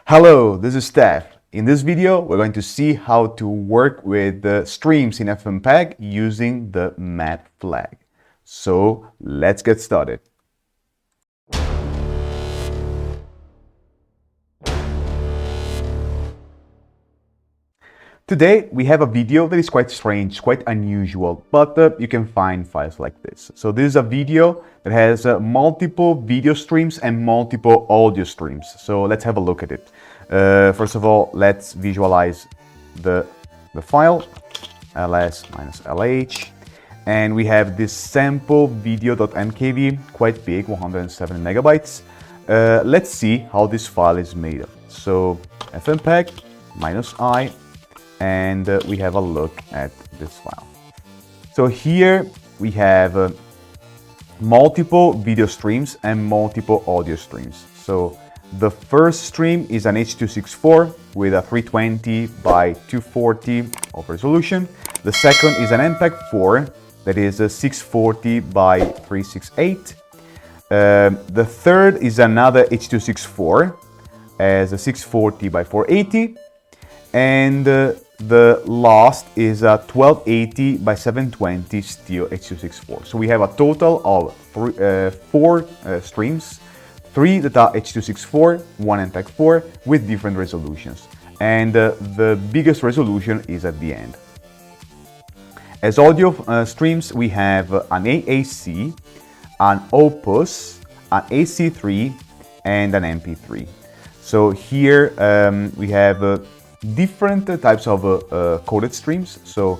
Hello, this is Steph. In this video, we're going to see how to work with the streams in FFmpeg using the map flag. So let's get started. Today, we have a video that is quite strange, quite unusual, but you can find files like this. So this is a video that has multiple video streams and multiple audio streams. So let's have a look at it. First of all, let's visualize the file, ls-lh, and we have this sample video.mkv, quite big, 107 megabytes. Let's see how this file is made of. So FFmpeg -i, and we have a look at this file. So here we have multiple video streams and multiple audio streams. So the first stream is an H.264 with a 320 by 240 of resolution. The second is an MPEG-4 that is a 640 by 368. The third is another H.264 as a 640 by 480. And the last is a 1280 by 720 still H.264. So we have a total of four streams, 3 that are H.264, 1 MPEG-4 with different resolutions. And the biggest resolution is at the end. As audio streams, we have an AAC, an Opus, an AC3, and an MP3. So here we have different types of coded streams, so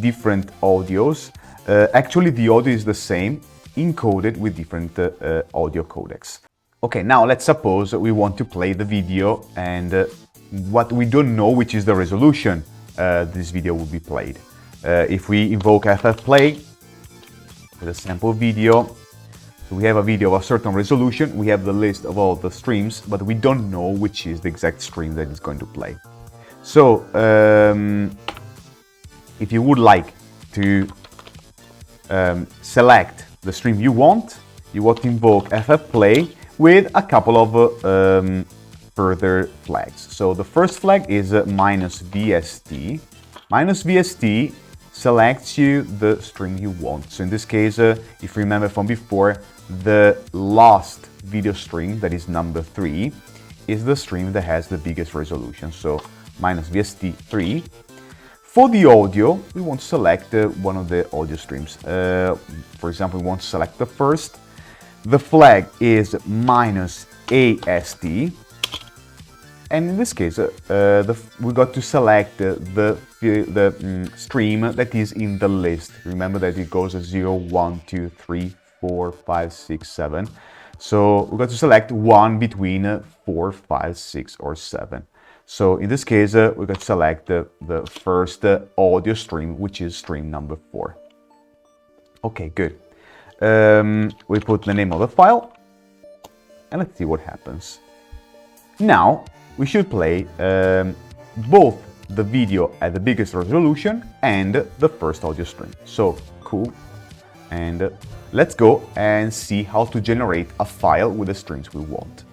different audios. Actually, the audio is the same, encoded with different audio codecs. Okay, now let's suppose we want to play the video and what we don't know, which is the resolution this video will be played. If we invoke FFplay with a sample video, so we have a video of a certain resolution, we have the list of all the streams, but we don't know which is the exact stream that it's going to play. So, if you would like to select the stream you want to invoke FFplay with a couple of further flags. So the first flag is -VST. -VST selects you the stream you want. So in this case, if you remember from before, the last video stream, that is number 3, is the stream that has the biggest resolution. So -VST3. For the audio, we want to select one of the audio streams. For example, we want to select the first. The flag is -AST. And in this case, we got to select the stream that is in the list. Remember that it goes 0, 1, 2, 3, 4, 5, 6, 7. So we got to select one between 4, 5, 6, or 7. So in this case, we're going to select the first audio stream, which is stream number 4. Okay, good. We put the name of the file, and let's see what happens. Now, we should play both the video at the biggest resolution and the first audio stream. So, cool. And let's go and see how to generate a file with the streams we want.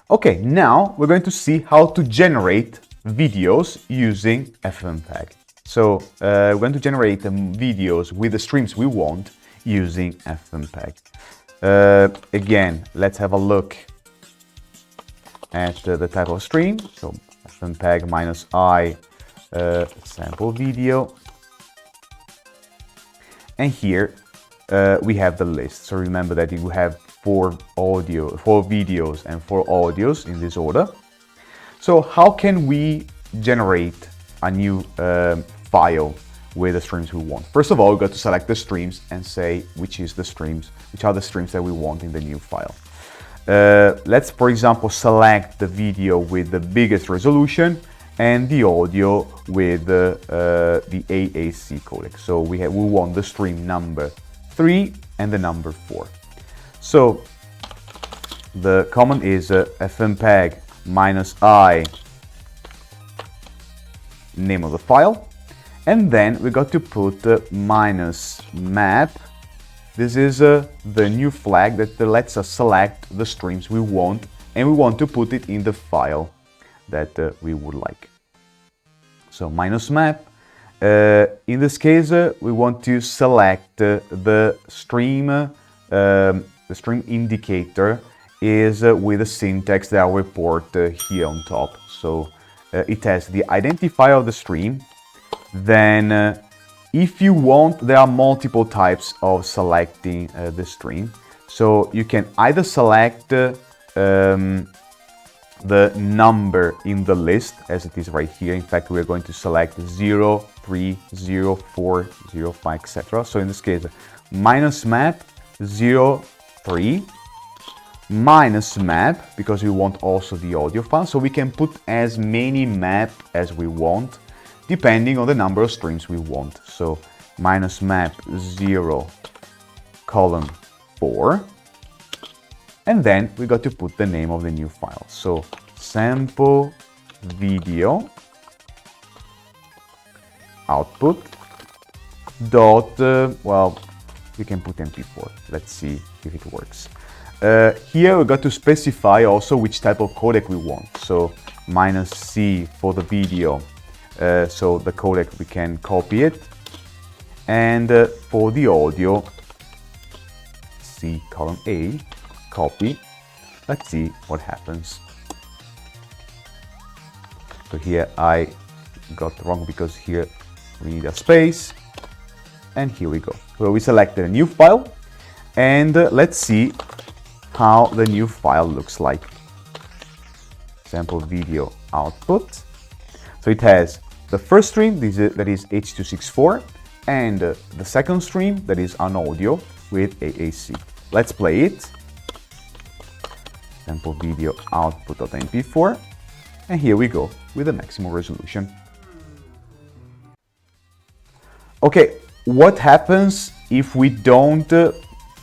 Okay, now we're going to see how to generate videos using FFmpeg. So we're going to generate videos with the streams we want using FFmpeg. Again, let's have a look at the type of stream. So FFmpeg -i sample video. And here we have the list. So remember that you have 4 videos and 4 audios in this order. So how can we generate a new file with the streams we want? First of all, we've got to select the streams and say which are the streams that we want in the new file. Let's, for example, select the video with the biggest resolution and the audio with the AAC codec. So we want the stream number 3 and the number 4. So the command is FFmpeg -i name of the file, and then we got to put -map. This is the new flag that lets us select the streams we want and we want to put it in the file that we would like. So minus map. In this case, we want to select the stream indicator is with the syntax that I'll report here on top. So it has the identifier of the stream. Then if you want, there are multiple types of selecting the stream. So you can either select the number in the list as it is right here. In fact, we're going to select 0, 3, 0, 4, 0, 5, etc. So in this case, minus map 0, 3, minus map, because we want also the audio file. So we can put as many map as we want, depending on the number of streams we want. So minus map 0, column 4. And then we got to put the name of the new file. So sample video output dot, well, you can put MP4. Let's see if it works. Here we got to specify also which type of codec we want. So -C for the video. So the codec, we can copy it. And for the audio, C column A, copy. Let's see what happens. So here I got wrong because here we need a space. And here we go. So we selected a new file. And let's see how the new file looks like. Sample video output. So it has the first stream, that is H.264, and the second stream, that is an audio with AAC. Let's play it. Sample video output.mp4, and here we go with the maximum resolution. Okay, what happens if we don't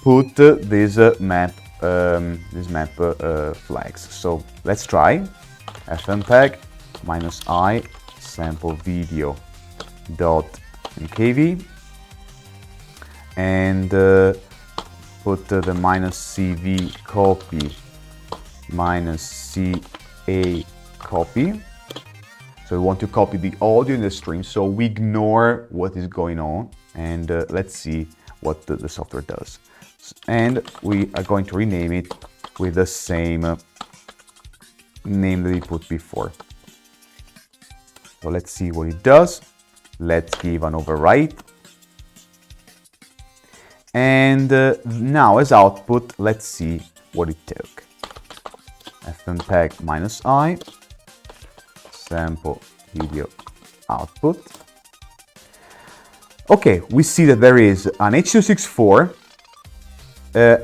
put these map flags? So let's try FFmpeg -I sample video dot mkv and put the -cv copy -ca copy. So we want to copy the audio in the stream, so we ignore what is going on, and let's see what the software does. And we are going to rename it with the same name that we put before. So let's see what it does. Let's give an overwrite. And now as output, let's see what it took. FFmpeg -I sample video output. Okay, we see that there is an H.264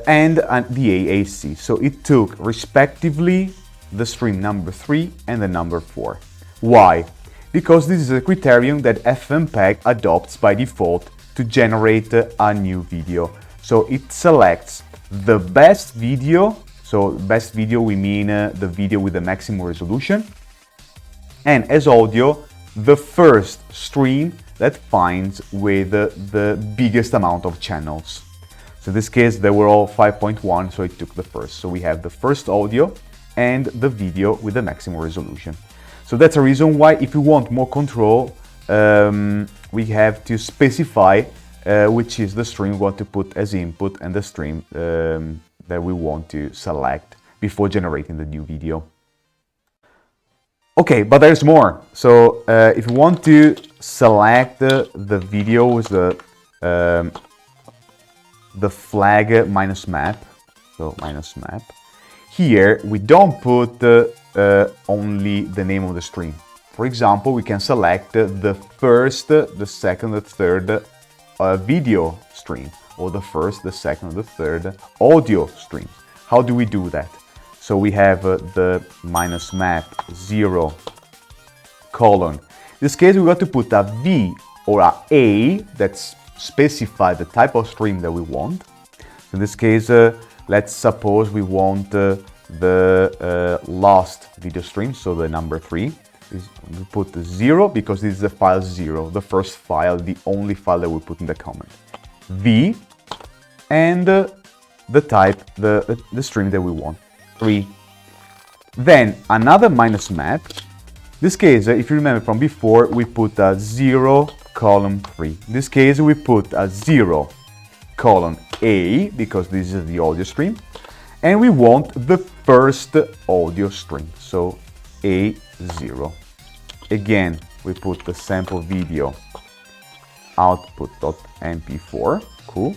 and the AAC. So it took respectively the stream number 3 and the number 4. Why? Because this is a criterion that FFmpeg adopts by default to generate a new video. So it selects the best video. So best video, we mean the video with the maximum resolution. And as audio, the first stream that finds with the biggest amount of channels. So in this case, they were all 5.1, so it took the first. So we have the first audio and the video with the maximum resolution. So that's a reason why, if we want more control, we have to specify which is the stream we want to put as input and the stream that we want to select before generating the new video. Okay, but there's more. So if you want to select the video with the flag -map, so -map, here we don't put only the name of the stream. For example, we can select the first, the second, the third video stream, or the first, the second, the third audio stream. How do we do that? So we have the -map 0 colon. In this case, we got to put a V or a A that specifies the type of stream that we want. So in this case, let's suppose we want the last video stream, so the number 3. We put 0 because this is the file 0, the first file, the only file that we put in the comment. V and the type, the stream that we want, 3. Then another minus map. In this case, if you remember from before, we put a 0 column 3. In this case, we put a 0 column A, because this is the audio stream, and we want the first audio stream, so A0. Again, we put the sample video output.mp4, cool.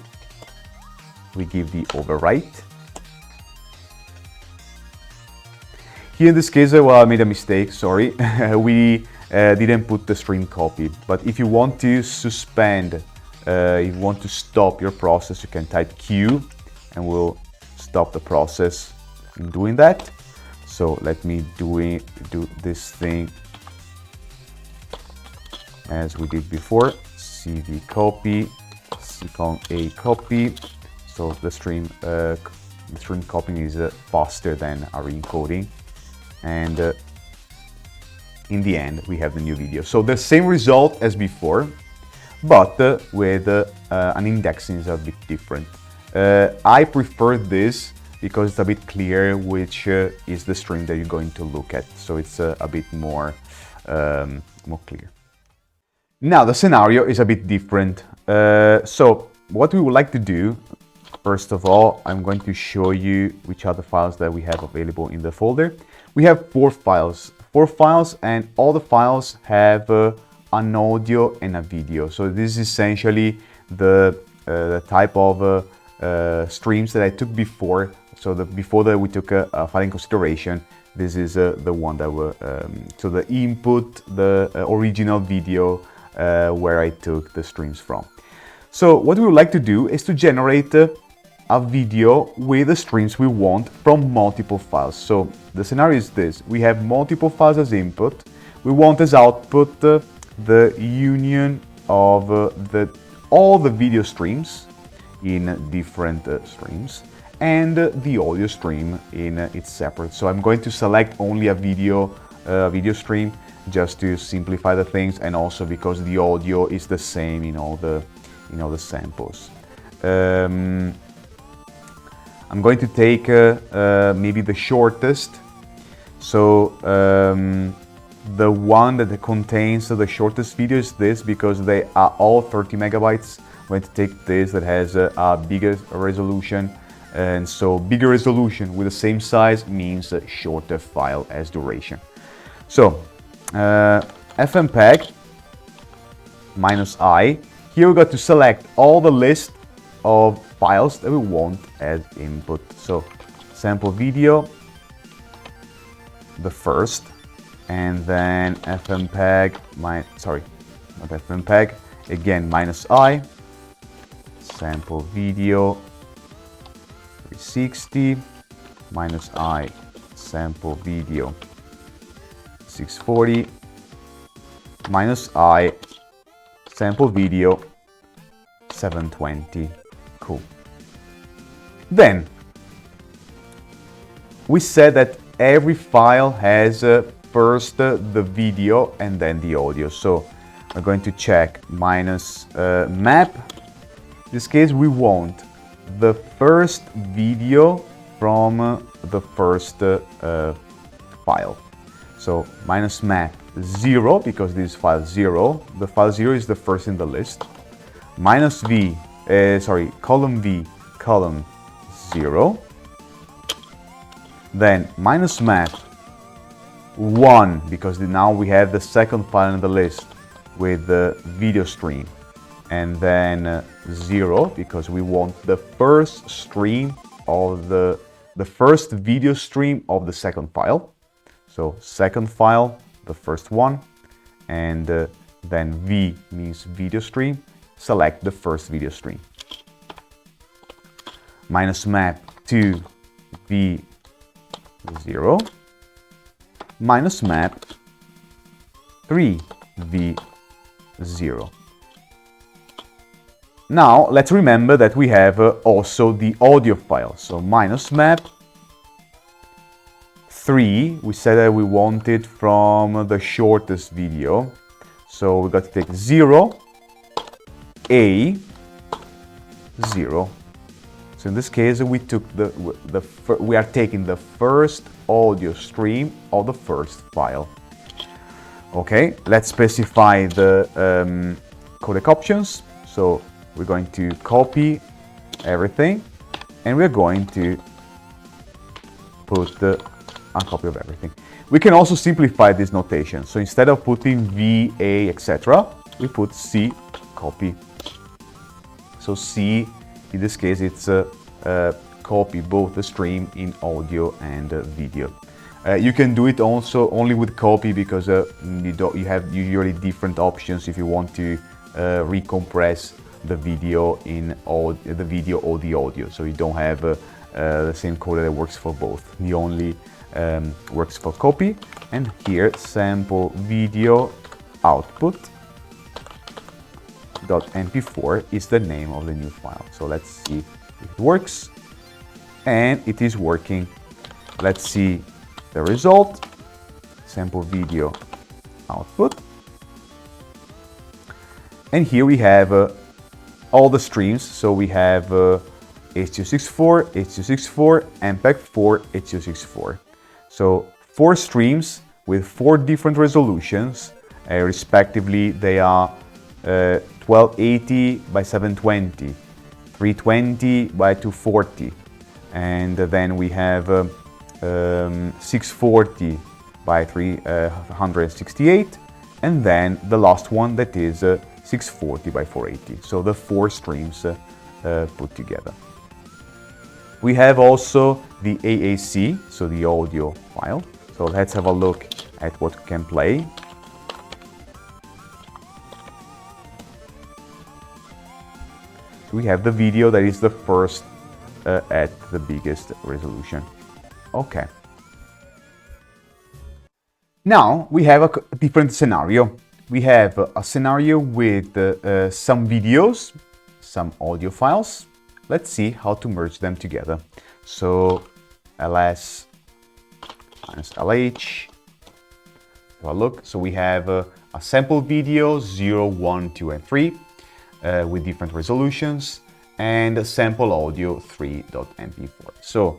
We give the overwrite. Here in this case, well, I made a mistake, sorry. We didn't put the stream copy, but if you want to suspend, if you want to stop your process, you can type Q and we'll stop the process in doing that. So let me do this thing as we did before. CV copy, second A copy. So the stream copying is faster than our encoding. And in the end, we have the new video. So the same result as before, but with an indexing is a bit different. I prefer this because it's a bit clear which is the stream that you're going to look at. So it's a bit more clear. Now the scenario is a bit different. So what we would like to do, first of all, I'm going to show you which are the files that we have available in the folder. We have four files, and all the files have an audio and a video. So this is essentially the type of streams that I took before. So before that we took a file in consideration, this is the one that were, so the input, the original video where I took the streams from. So what we would like to do is to generate a video with the streams we want from multiple files. So the scenario is this: we have multiple files as input, we want as output the union of all the video streams in different streams, and the audio stream in its separate. So I'm going to select only a video stream just to simplify the things, and also because the audio is the same in all the samples. I'm going to take maybe the shortest. So the one that contains the shortest video is this, because they are all 30 megabytes. I'm going to take this that has a bigger resolution, and so bigger resolution with the same size means a shorter file as duration. So FFmpeg -I. Here we got to select all the list of files that we want as input. So sample video, the first, and then FFmpeg, not FFmpeg, again -I, sample video 360, -I, sample video 640, -I, sample video 720. Cool. Then we said that every file has first the video and then the audio. So we're going to check -map. In this case, we want the first video from the first file. So -map 0, because this is file 0. The file 0 is the first in the list. -v, column V, column 0. Then -map 1, because now we have the second file in the list with the video stream. And then 0, because we want the first stream of the first video stream of the second file. So second file, the first one, and then V means video stream. Select the first video stream. -map 2 V0, -map 3 V0. Now let's remember that we have also the audio file. So -map 3, we said that we want it from the shortest video. So we got to take 0, A, 0. So in this case, we are taking the first audio stream of the first file. Okay, let's specify the codec options. So we're going to copy everything, and we're going to put a copy of everything. We can also simplify this notation. So instead of putting VA, etc., we put C copy. So C, in this case, it's copy both the stream in audio and video. You can do it also only with copy, because you have usually different options if you want to recompress the video in the video or the audio. So you don't have the same code that works for both. The only works for copy. And here, sample video output .mp4 is the name of the new file. So let's see if it works. And it is working. Let's see the result. Sample video output. And here we have all the streams. So we have H.264, H.264, MPEG-4, H.264. So 4 streams with 4 different resolutions. Respectively, they are 1280 by 720, 320 by 240, and then we have 640 by 368, and then the last one that is 640 by 480. So the 4 streams put together. We have also the AAC, so the audio file. So let's have a look at what we can play. We have the video that is the first at the biggest resolution. Okay. Now we have a different scenario. We have a scenario with some videos, some audio files. Let's see how to merge them together. So ls minus lh. Have a look. So we have a sample video 0, 1, 2, and 3 with different resolutions, and a sample audio 3.mp4. So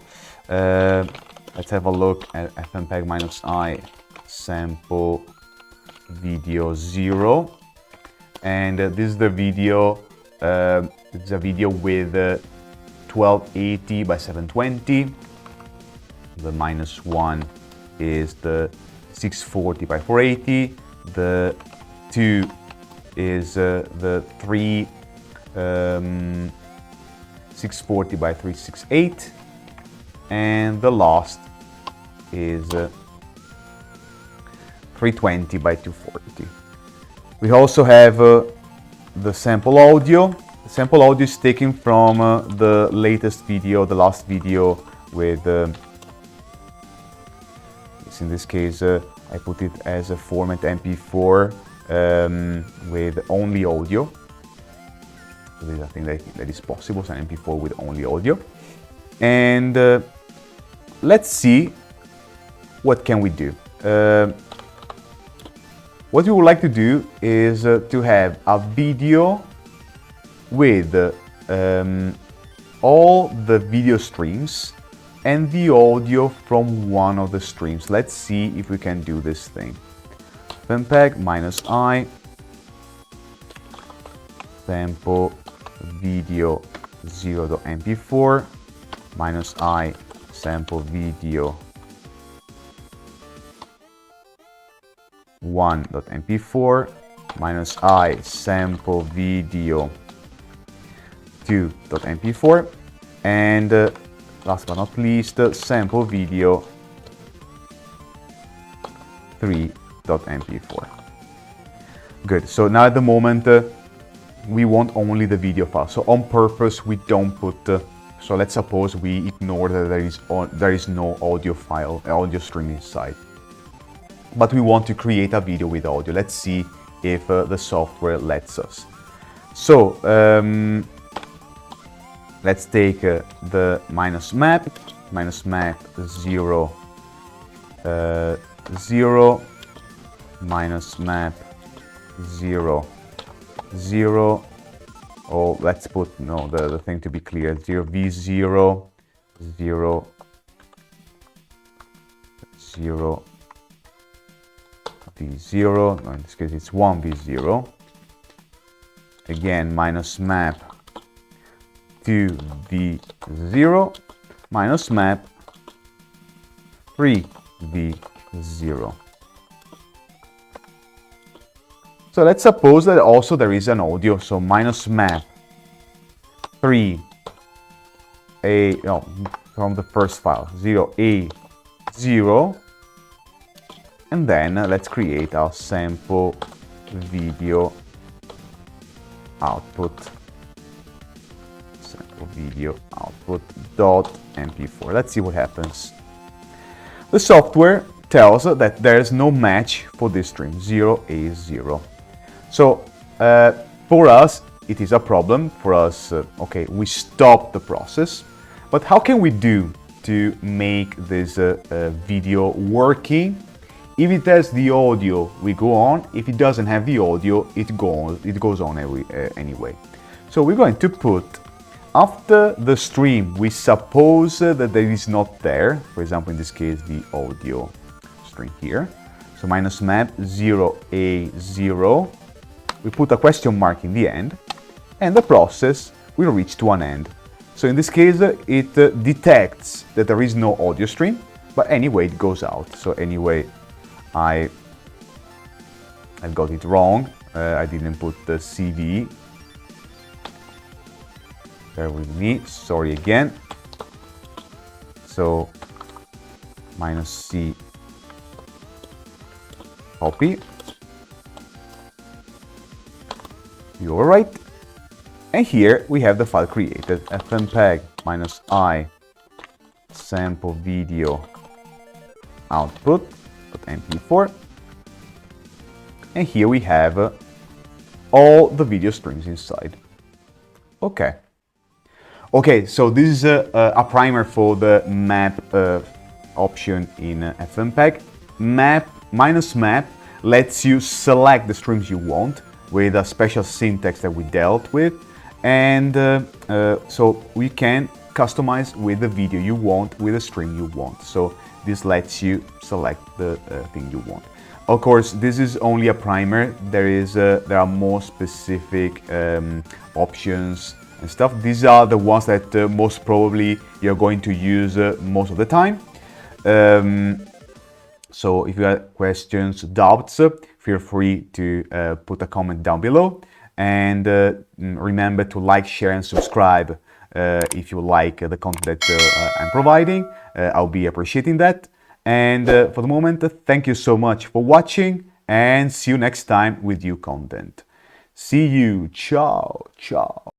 let's have a look at FFmpeg-i sample video 0, and this is the video. It's a video with 1280 by 720. The -1 is the 640 by 480. The 2 is the 640 by 368, and the last is 320 by 240. We also have the sample audio. The sample audio is taken from the latest video, the last video with, in this case, I put it as a format MP4 with only audio. So this is a thing that is possible, so an MP4 with only audio. And let's see what can we do. What we would like to do is to have a video with all the video streams and the audio from one of the streams. Let's see if we can do this thing. FFmpeg-i sample video 0.mp4 -i sample video 1.mp4 -i sample video 2.mp4, and last but not least, sample video 3.mp4. Good. So now at the moment we want only the video file. So on purpose we don't put. So let's suppose we ignore that there is no audio file, audio stream inside. But we want to create a video with audio. Let's see if the software lets us. So let's take the -map 0, 0, -map 0, 0, or let's put the thing to be clear, 0 v0 0 0 v0. No, in this case it's 1 v0. Again, minus map 2 v0 minus map 3 v0. So let's suppose that also there is an audio, so minus map 3 from the first file 0a0, and then let's create our sample video output, sample video output dot mp4. Let's see what happens. The software tells that there is no match for this string 0a0. So for us it is a problem. For us, okay, we stop the process. But how can we do to make this video working? If it has the audio, we go on. If it doesn't have the audio, it goes on anyway. So we're going to put, after the stream, we suppose that there is not there. For example, in this case, the audio string here. So minus map 0a0. We put a question mark in the end, and the process will reach to an end. So in this case, it detects that there is no audio stream, but anyway, it goes out. So anyway, I got it wrong. I didn't put the CV. Bear with me. Sorry again. So minus C copy. You're right. And here we have the file created, FFmpeg minus I sample video output .mp4, and here we have all the video streams inside. Okay, so this is a primer for the map option in FFmpeg. Map minus map lets you select the streams you want with a special syntax that we dealt with, and so we can customize with the video you want, with the stream you want. So this lets you select the thing you want. Of course, this is only a primer. There are more specific options and stuff. These are the ones that most probably you're going to use most of the time. So if you have questions, doubts, feel free to put a comment down below. And remember to like, share, and subscribe if you like the content that I'm providing. I'll be appreciating that. And for the moment, thank you so much for watching, and see you next time with new content. See you. Ciao. Ciao.